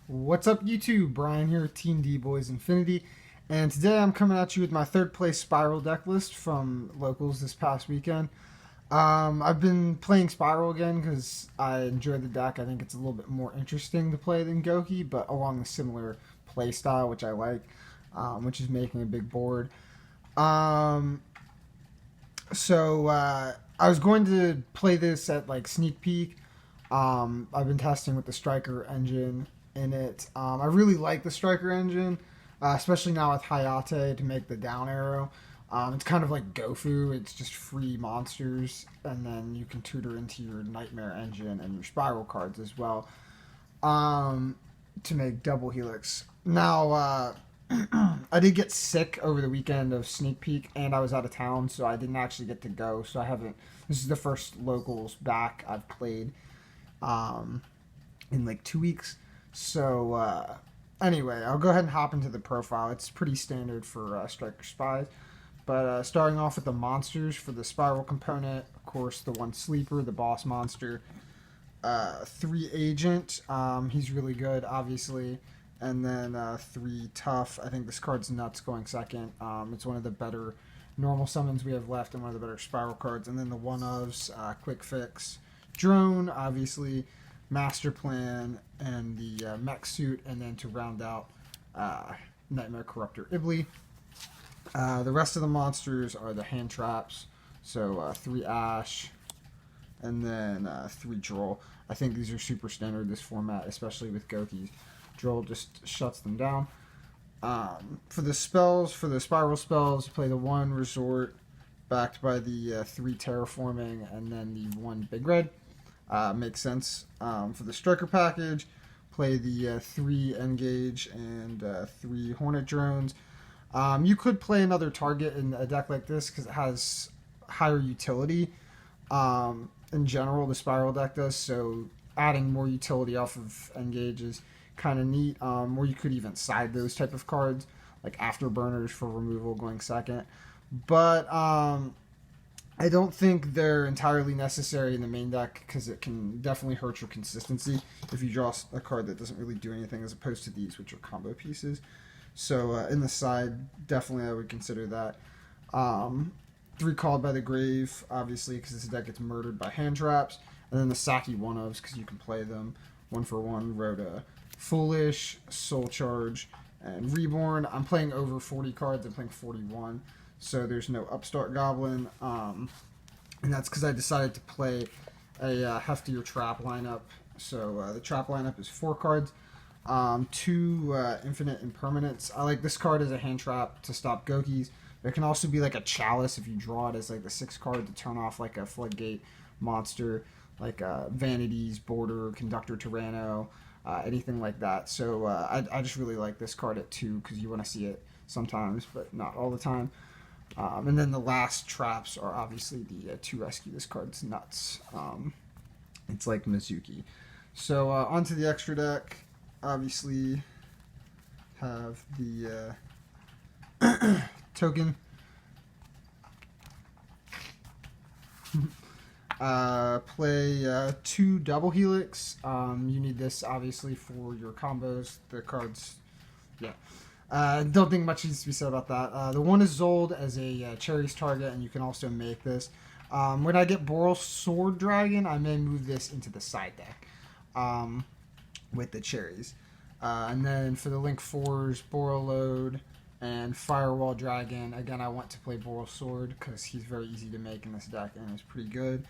What's up, YouTube? Brian here, Team D-Boyz Infinity, and today I'm coming at you with my third place SPYRAL deck list from locals this past weekend. I've been playing SPYRAL again because I enjoy the deck. I think it's a little bit more interesting to play than Goki, but along a similar play style, which I like, which is making a big board. Um, I was going to play this at like sneak peek. I've been testing with the Striker engine in it. I really like the Striker engine, especially now with Hayate to make the down arrow. It's kind of like Gofu. It's just free monsters, and then you can tutor into your Nightmare engine and your Spiral cards as well to make double Helix. Now, I did get sick over the weekend of Sneak Peek, and I was out of town, so I didn't actually get to go. So I haven't. This is the first locals back I've played in like 2 weeks. So anyway, I'll go ahead and hop into the profile. It's pretty standard for Striker Spies. But starting off with the monsters for the Spiral component, of course, the one sleeper, the boss monster. 3 agent, he's really good, obviously. And then 3 tough. I think this card's nuts going second. It's one of the better normal summons we have left and one of the better Spiral cards. And then the one-ofs, Quick Fix, Drone, obviously, Master Plan, and the mech suit. And then to round out, Nightmare Corruptor Ibli. The rest of the monsters are the hand traps. So 3 Ash, and then 3 Droll. I think these are super standard this format, especially with Goki. Droll just shuts them down. For the spells, for the Spiral spells, play the 1 Resort, backed by the 3 Terraforming, and then the 1 Big Red. Makes sense. For the Striker package, play the 3 Engage and 3 Hornet Drones. You could play another target in a deck like this because it has higher utility. In general, the Spiral deck does, so adding more utility off of Engage is kind of neat. Or you could even side those type of cards, like Afterburners for removal going second. But I don't think they're entirely necessary in the main deck because it can definitely hurt your consistency if you draw a card that doesn't really do anything as opposed to these, which are combo pieces. So in the side, definitely I would consider that. 3 Called by the Grave, obviously, because this deck gets murdered by hand traps. And then the Saki one-ofs, because you can play them 1-for-1. Rhoda, Foolish, Soul Charge, and Reborn. I'm playing over 40 cards. I'm playing 41. So there's no Upstart Goblin. And that's because I decided to play a heftier trap lineup. So the trap lineup is 4 cards. 2 Infinite Impermanence. I like this card as a hand trap to stop Gokis. There can also be like a Chalice if you draw it as like the 6 card to turn off like a Floodgate monster, like Vanities, Border, Conductor Tyranno, anything like that. So I just really like this card at 2 because you want to see it sometimes, but not all the time. And then the last traps are obviously the 2 Rescue. This card's nuts. It's like Mizuki. So onto the extra deck. Obviously have the token. Play 2 Double Helix. You need this obviously for your combos. The cards, yeah. Don't think much needs to be said about that. The 1 is Zold as a Cherries target, and you can also make this. When I get Boral Sword Dragon, I may move this into the side deck. With the Cherries. And then for the Link 4s, Boral Load and Firewall Dragon. Again, I want to play Boral Sword because he's very easy to make in this deck and is pretty good.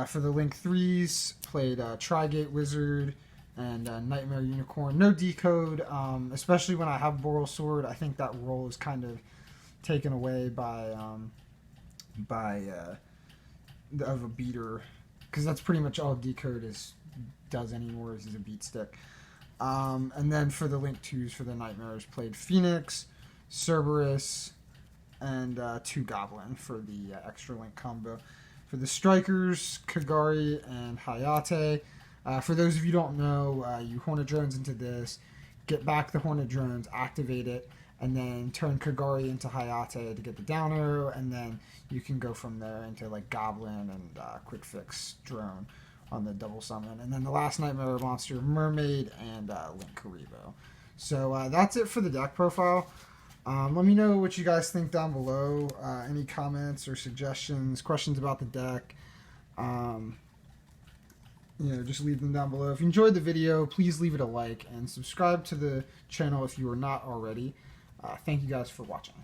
For the Link 3s, played Trigate Wizard and Nightmare Unicorn. No decode, especially when I have Boral Sword. I think that role is kind of taken away by of a beater, because that's pretty much all decode does anymore is a beat stick. And then for the Link 2s for the Nightmares, played Phoenix, Cerberus, and 2 Goblin for the extra Link combo. For the Strikers, Kagari and Hayate. For those of you who don't know, you Hornet Drones into this, get back the Hornet Drones, activate it, and then turn Kagari into Hayate to get the down arrow, and then you can go from there into like Goblin and Quick Fix Drone. on the double summon. And then the last Nightmare monster, Mermaid, and Link Karibo. So that's it for the deck profile. Let me know what you guys think down below. Any comments or suggestions, questions about the deck. Just leave them down below. If you enjoyed the video, please leave it a like and subscribe to the channel if you are not already. Thank you guys for watching.